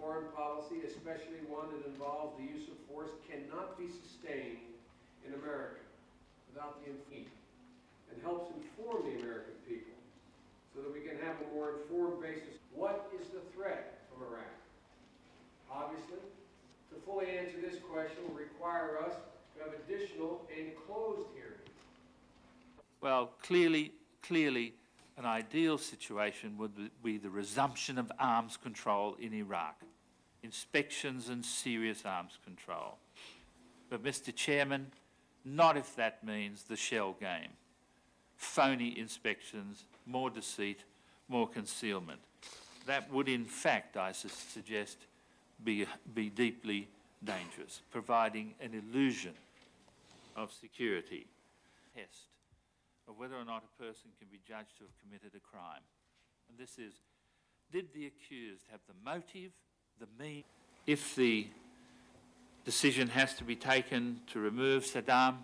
foreign policy, especially one that involves the use of force, cannot be sustained in America without the influence and helps inform the American people so that we can have a more informed basis. What is the threat from Iraq? Obviously, to fully answer this question will require us to have additional and closed hearings. Well, clearly, an ideal situation would be the resumption of arms control in Iraq, inspections and serious arms control. But, Mr. Chairman, not if that means the shell game. Phony inspections, more deceit, more concealment. That would, in fact, I suggest, be deeply dangerous, providing an illusion of security. Test of whether or not a person can be judged to have committed a crime. And this is, did the accused have the motive, the means? If the decision has to be taken to remove Saddam,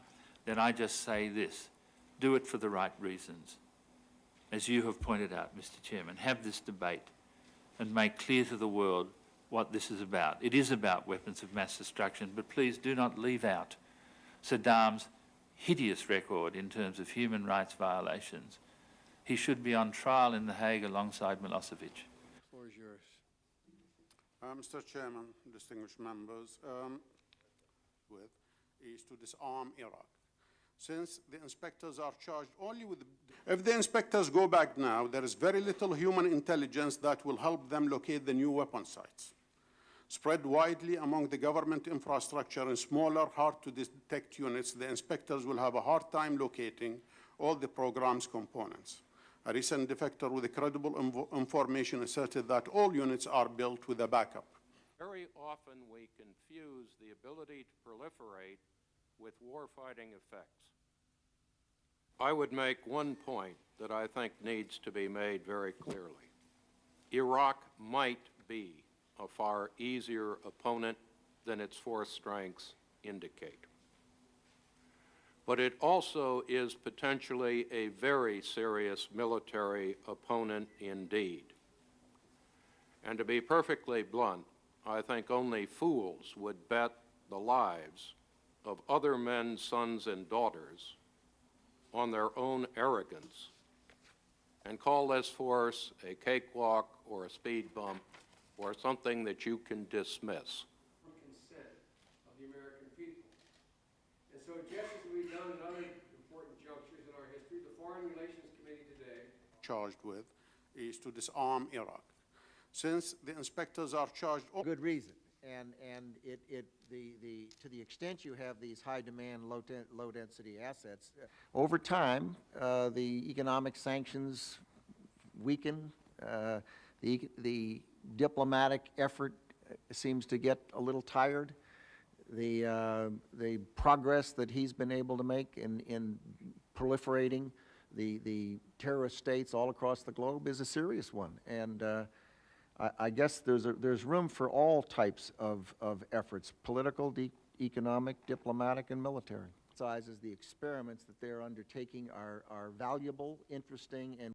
then I just say this: do it for the right reasons. As you have pointed out, Mr. Chairman, have this debate and make clear to the world what this is about. It is about weapons of mass destruction, but please do not leave out Saddam's hideous record in terms of human rights violations. He should be on trial in The Hague alongside Milosevic. The floor is yours. Mr. Chairman, distinguished members, is to disarm Iraq. Since the inspectors are charged only with... If the inspectors go back now, there is very little human intelligence that will help them locate the new weapon sites. Spread widely among the government infrastructure in smaller, hard-to-detect units, the inspectors will have a hard time locating all the program's components. A recent defector with credible information asserted that all units are built with a backup. Very often we confuse the ability to proliferate with warfighting effects. I would make one point that I think needs to be made very clearly. Iraq might be a far easier opponent than its force strengths indicate. But it also is potentially a very serious military opponent indeed. And to be perfectly blunt, I think only fools would bet the lives of other men's sons and daughters on their own arrogance and call this force a cakewalk or a speed bump or something that you can dismiss. Consent of the American people. And so just as we've done at other important junctures in our history, the Foreign Relations Committee today Charged with is to disarm Iraq. Since the inspectors are charged... Good reason. And to the extent you have these high-demand, low-density assets, over time, the economic sanctions weaken. The diplomatic effort seems to get a little tired. The progress that he's been able to make in proliferating the terrorist states all across the globe is a serious one. And I guess there's room for all types of efforts: political, economic, diplomatic, and military. The experiments that they're undertaking are valuable, interesting, and